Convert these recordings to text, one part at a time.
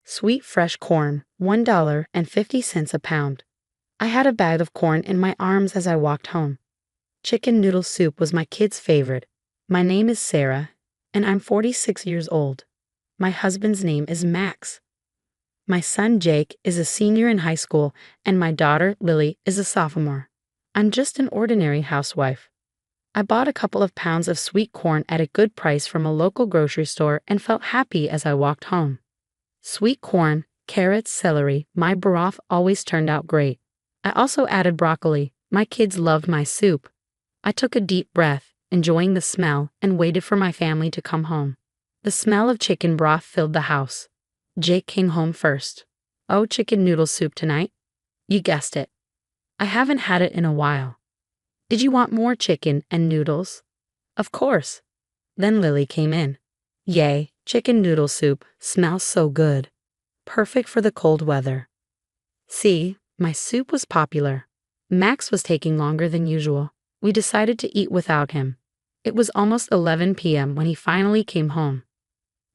Sweet fresh corn, $1.50 a pound. I had a bag of corn in my arms as I walked home. Chicken noodle soup was my kid's favorite. My name is Sarah, and I'm 46 years old. My husband's name is Max. My son Jake is a senior in high school, and my daughter Lily is a sophomore. I'm just an ordinary housewife. I bought a couple of pounds of sweet corn at a good price from a local grocery store and felt happy as I walked home. Sweet corn, carrots, celery, my broth always turned out great. I also added broccoli. My kids loved my soup. I took a deep breath, enjoying the smell, and waited for my family to come home. The smell of chicken broth filled the house. Jake came home first. "Oh, chicken noodle soup tonight?" "You guessed it. I haven't had it in a while." "Did you want more chicken and noodles?" "Of course." Then Lily came in. "Yay, chicken noodle soup, smells so good. Perfect for the cold weather." See, my soup was popular. Max was taking longer than usual. We decided to eat without him. It was almost 11 p.m. when he finally came home.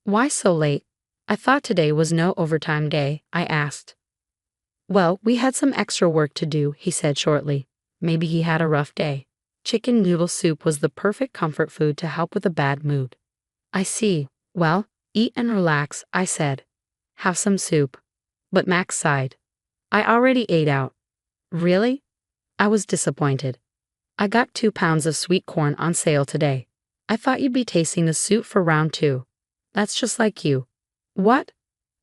"Why so late? I thought today was no overtime day," I asked. "Well, we had some extra work to do," he said shortly. Maybe he had a rough day. Chicken noodle soup was the perfect comfort food to help with a bad mood. "I see. Well, eat and relax," I said. "Have some soup." But Max sighed. "I already ate out." "Really?" I was disappointed. "I got 2 pounds of sweet corn on sale today. I thought you'd be tasting the soup for round 2. That's just like you." "What?"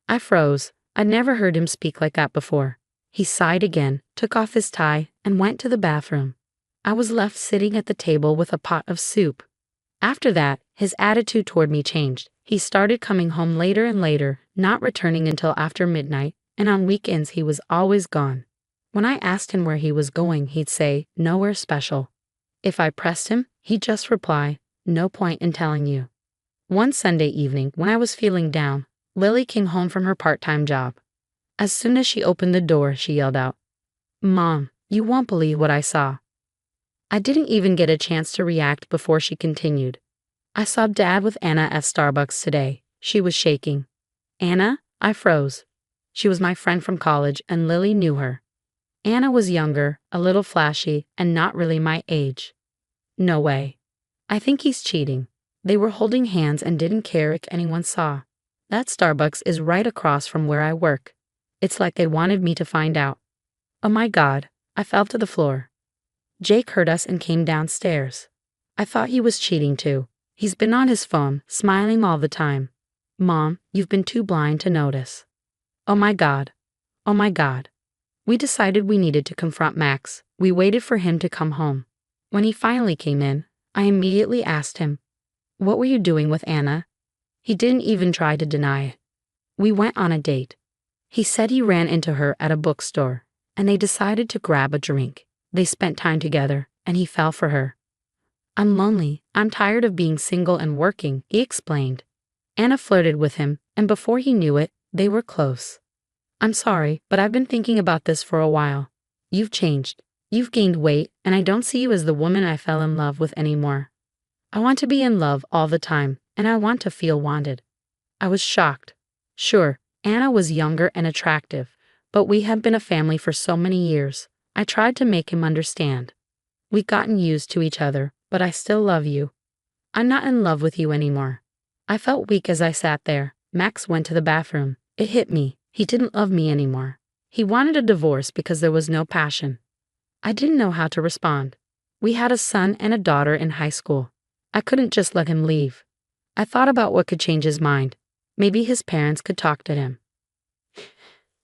I froze. I'd never heard him speak like that before. He sighed again, took off his tie, and went to the bathroom. I was left sitting at the table with a pot of soup. After that, his attitude toward me changed. He started coming home later and later, not returning until after midnight, and on weekends he was always gone. When I asked him where he was going, he'd say, "Nowhere special." If I pressed him, he'd just reply, "No point in telling you." One Sunday evening, when I was feeling down, Lily came home from her part-time job. As soon as she opened the door, she yelled out, "Mom, you won't believe what I saw." I didn't even get a chance to react before she continued. "I saw Dad with Anna at Starbucks today." She was shaking. "Anna?" I froze. She was my friend from college, and Lily knew her. Anna was younger, a little flashy, and not really my age. "No way. I think he's cheating." They were holding hands and didn't care if anyone saw. That Starbucks is right across from where I work. It's like they wanted me to find out. Oh my God, I fell to the floor. Jake heard us and came downstairs. I thought he was cheating too. He's been on his phone, smiling all the time. "Mom, you've been too blind to notice." Oh my God. Oh my God. We decided we needed to confront Max. We waited for him to come home. When he finally came in, I immediately asked him, "What were you doing with Anna?" He didn't even try to deny it. "We went on a date." He said he ran into her at a bookstore, and they decided to grab a drink. They spent time together, and he fell for her. "I'm lonely. I'm tired of being single and working," he explained. Anna flirted with him, and before he knew it, they were close. "I'm sorry, but I've been thinking about this for a while. You've changed. You've gained weight, and I don't see you as the woman I fell in love with anymore. I want to be in love all the time, and I want to feel wanted." I was shocked. Sure, Anna was younger and attractive, but we had been a family for so many years. I tried to make him understand. "We've gotten used to each other, but I still love you. I'm not in love with you anymore." I felt weak as I sat there. Max went to the bathroom. It hit me. He didn't love me anymore. He wanted a divorce because there was no passion. I didn't know how to respond. We had a son and a daughter in high school. I couldn't just let him leave. I thought about what could change his mind. Maybe his parents could talk to him.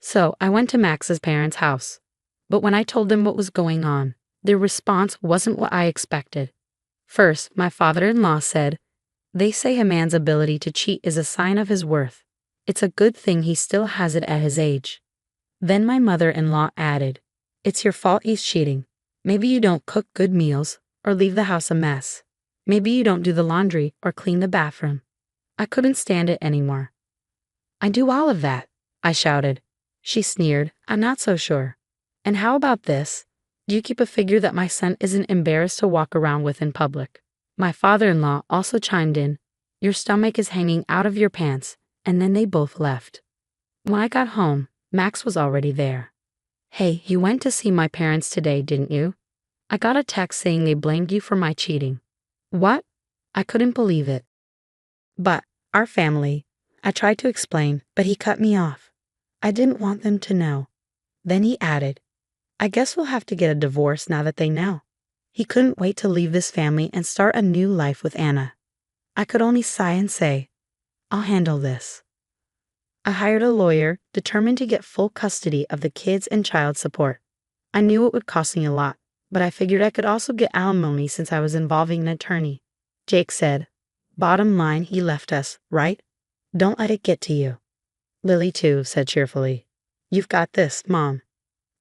So I went to Max's parents' house. But when I told them what was going on, their response wasn't what I expected. First, my father-in-law said, "They say a man's ability to cheat is a sign of his worth. It's a good thing he still has it at his age." Then my mother-in-law added, "It's your fault he's cheating. Maybe you don't cook good meals or leave the house a mess. Maybe you don't do the laundry or clean the bathroom." I couldn't stand it anymore. "I do all of that," I shouted. She sneered, "I'm not so sure. And how about this? Do you keep a figure that my son isn't embarrassed to walk around with in public?" My father-in-law also chimed in, "Your stomach is hanging out of your pants," and then they both left. When I got home, Max was already there. Hey, you went to see my parents today, didn't you? I got a text saying they blamed you for my cheating. What? I couldn't believe it. But, our family. I tried to explain, but he cut me off. I didn't want them to know. Then he added, I guess we'll have to get a divorce now that they know. He couldn't wait to leave this family and start a new life with Anna. I could only sigh and say, I'll handle this. I hired a lawyer, determined to get full custody of the kids and child support. I knew it would cost me a lot, but I figured I could also get alimony since I was involving an attorney. Jake said, bottom line, he left us, right? Don't let it get to you. Lily, too, said cheerfully, you've got this, Mom.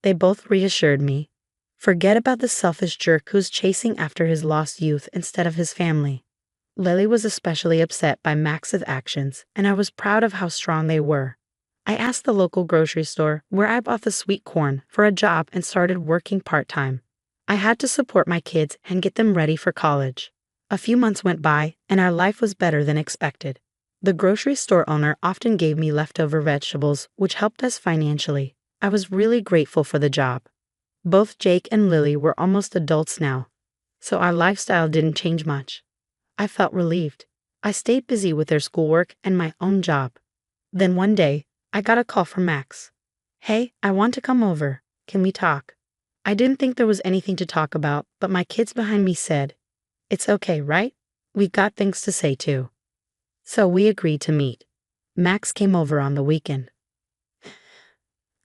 They both reassured me. Forget about the selfish jerk who's chasing after his lost youth instead of his family. Lily was especially upset by Max's actions, and I was proud of how strong they were. I asked the local grocery store where I bought the sweet corn for a job and started working part-time. I had to support my kids and get them ready for college. A few months went by, and our life was better than expected. The grocery store owner often gave me leftover vegetables, which helped us financially. I was really grateful for the job. Both Jake and Lily were almost adults now, so our lifestyle didn't change much. I felt relieved. I stayed busy with their schoolwork and my own job. Then one day, I got a call from Max. Hey, I want to come over. Can we talk? I didn't think there was anything to talk about, but my kids behind me said, it's okay, right? We've got things to say too. So we agreed to meet. Max came over on the weekend.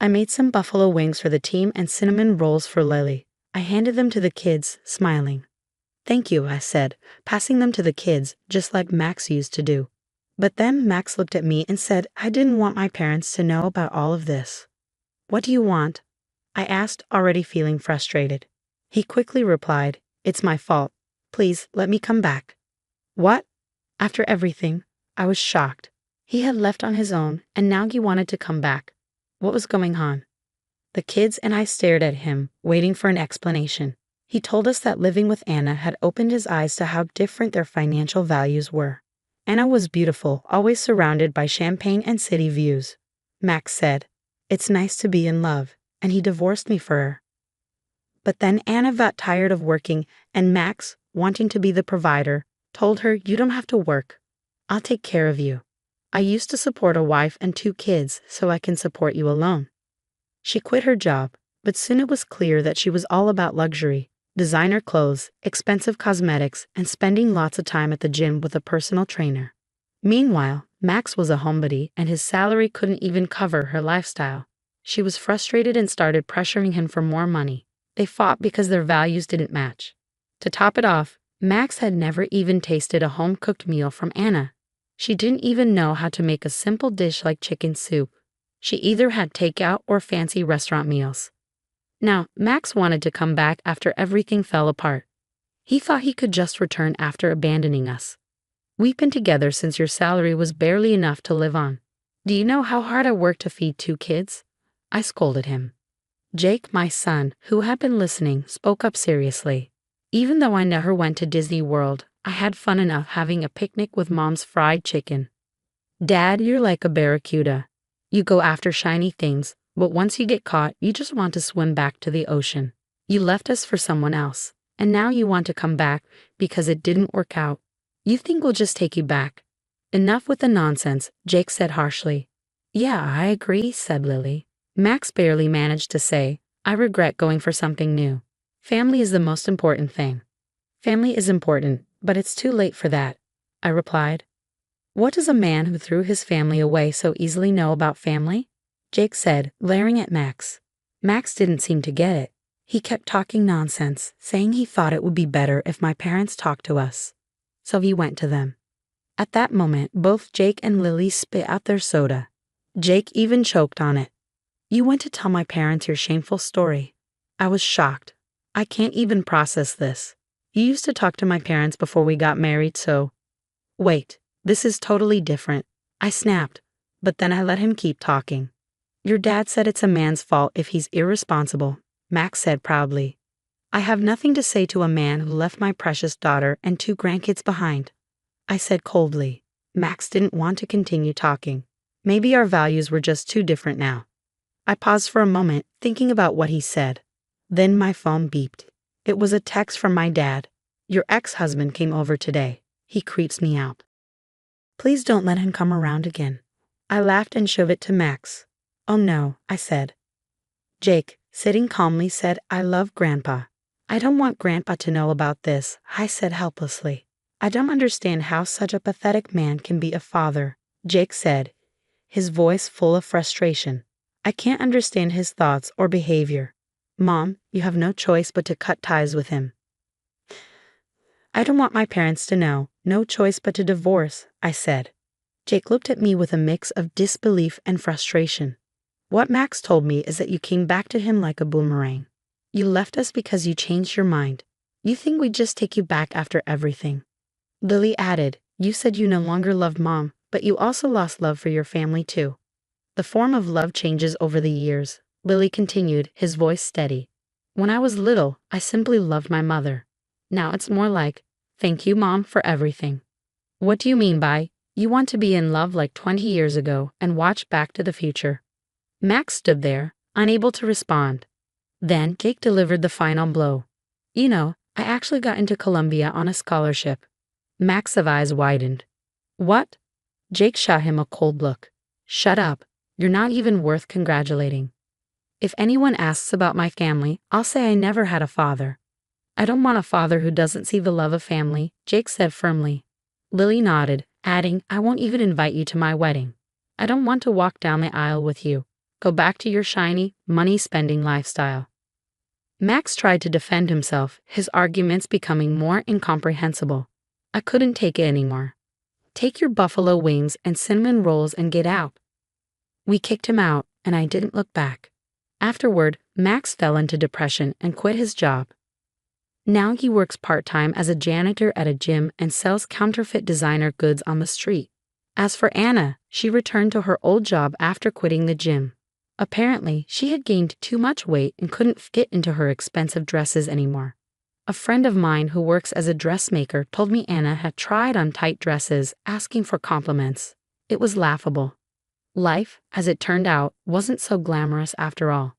I made some buffalo wings for the team and cinnamon rolls for Lily. I handed them to the kids, smiling. Thank you, I said, passing them to the kids, just like Max used to do. But then Max looked at me and said I didn't want my parents to know about all of this. What do you want? I asked, already feeling frustrated. He quickly replied, it's my fault. Please, let me come back. What? After everything, I was shocked. He had left on his own, and now he wanted to come back. What was going on? The kids and I stared at him, waiting for an explanation. He told us that living with Anna had opened his eyes to how different their financial values were. Anna was beautiful, always surrounded by champagne and city views. Max said, it's nice to be in love, and he divorced me for her. But then Anna got tired of working, and Max, wanting to be the provider, told her, you don't have to work. I'll take care of you. I used to support a wife and 2 kids, so I can support you alone. She quit her job, but soon it was clear that she was all about luxury, designer clothes, expensive cosmetics, and spending lots of time at the gym with a personal trainer. Meanwhile, Max was a homebody, and his salary couldn't even cover her lifestyle. She was frustrated and started pressuring him for more money. They fought because their values didn't match. To top it off, Max had never even tasted a home-cooked meal from Anna. She didn't even know how to make a simple dish like chicken soup. She either had takeout or fancy restaurant meals. Now, Max wanted to come back after everything fell apart. He thought he could just return after abandoning us. We've been together since your salary was barely enough to live on. Do you know how hard I worked to feed 2 kids? I scolded him. Jake, my son, who had been listening, spoke up seriously. Even though I never went to Disney World, I had fun enough having a picnic with Mom's fried chicken. Dad, you're like a barracuda. You go after shiny things, but once you get caught, you just want to swim back to the ocean. You left us for someone else, and now you want to come back because it didn't work out. You think we'll just take you back. Enough with the nonsense, Jake said harshly. Yeah, I agree, said Lily. Max barely managed to say, I regret going for something new. Family is the most important thing. Family is important, but it's too late for that, I replied. What does a man who threw his family away so easily know about family? Jake said, glaring at Max. Max didn't seem to get it. He kept talking nonsense, saying he thought it would be better if my parents talked to us. So he went to them. At that moment, both Jake and Lily spit out their soda. Jake even choked on it. You went to tell my parents your shameful story. I was shocked. I can't even process this. You used to talk to my parents before we got married, so... Wait, this is totally different. I snapped, but then I let him keep talking. Your dad said it's a man's fault if he's irresponsible, Max said proudly. I have nothing to say to a man who left my precious daughter and 2 grandkids behind, I said coldly. Max didn't want to continue talking. Maybe our values were just too different now. I paused for a moment, thinking about what he said. Then my phone beeped. It was a text from my dad. Your ex-husband came over today. He creeps me out. Please don't let him come around again. I laughed and showed it to Max. Oh no, I said. Jake, sitting calmly, said, I love Grandpa. I don't want Grandpa to know about this, I said helplessly. I don't understand how such a pathetic man can be a father, Jake said, his voice full of frustration. I can't understand his thoughts or behavior. Mom, you have no choice but to cut ties with him. I don't want my parents to know, no choice but to divorce, I said. Jake looked at me with a mix of disbelief and frustration. What Max told me is that you came back to him like a boomerang. You left us because you changed your mind. You think we'd just take you back after everything. Lily added, you said you no longer loved Mom, but you also lost love for your family too. The form of love changes over the years, Lily continued, his voice steady. When I was little, I simply loved my mother. Now it's more like, thank you, Mom, for everything. What do you mean by, you want to be in love like 20 years ago and watch Back to the Future? Max stood there, unable to respond. Then Jake delivered the final blow. You know, I actually got into Columbia on a scholarship. Max's eyes widened. What? Jake shot him a cold look. Shut up. You're not even worth congratulating. If anyone asks about my family, I'll say I never had a father. I don't want a father who doesn't see the love of family, Jake said firmly. Lily nodded, adding, I won't even invite you to my wedding. I don't want to walk down the aisle with you. Go back to your shiny, money-spending lifestyle. Max tried to defend himself, his arguments becoming more incomprehensible. I couldn't take it anymore. Take your buffalo wings and cinnamon rolls and get out. We kicked him out, and I didn't look back. Afterward, Max fell into depression and quit his job. Now he works part-time as a janitor at a gym and sells counterfeit designer goods on the street. As for Anna, she returned to her old job after quitting the gym. Apparently, she had gained too much weight and couldn't fit into her expensive dresses anymore. A friend of mine who works as a dressmaker told me Anna had tried on tight dresses, asking for compliments. It was laughable. Life, as it turned out, wasn't so glamorous after all.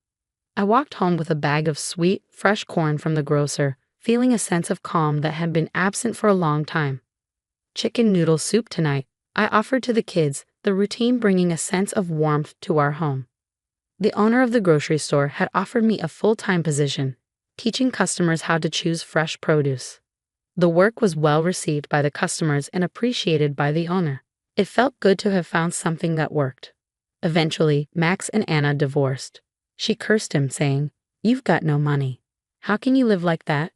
I walked home with a bag of sweet, fresh corn from the grocer, feeling a sense of calm that had been absent for a long time. Chicken noodle soup tonight, I offered to the kids, the routine bringing a sense of warmth to our home. The owner of the grocery store had offered me a full-time position, teaching customers how to choose fresh produce. The work was well received by the customers and appreciated by the owner. It felt good to have found something that worked. Eventually, Max and Anna divorced. She cursed him, saying, You've got no money. How can you live like that?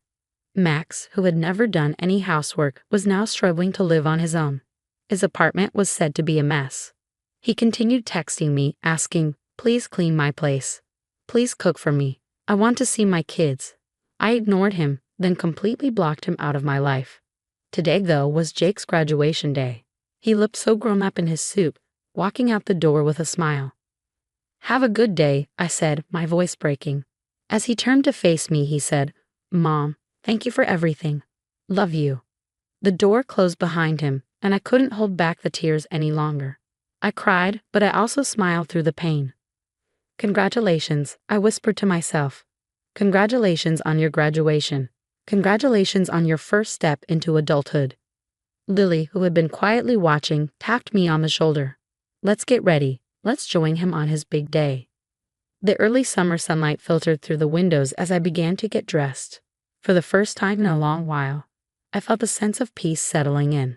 Max, who had never done any housework, was now struggling to live on his own. His apartment was said to be a mess. He continued texting me, asking, Please clean my place. Please cook for me. I want to see my kids. I ignored him, then completely blocked him out of my life. Today, though, was Jake's graduation day. He looked so grown up in his suit, walking out the door with a smile. Have a good day, I said, my voice breaking. As he turned to face me, he said, Mom, thank you for everything. Love you. The door closed behind him, and I couldn't hold back the tears any longer. I cried, but I also smiled through the pain. Congratulations, I whispered to myself. Congratulations on your graduation. Congratulations on your first step into adulthood. Lily, who had been quietly watching, tapped me on the shoulder. Let's get ready. Let's join him on his big day. The early summer sunlight filtered through the windows as I began to get dressed. For the first time in a long while, I felt a sense of peace settling in.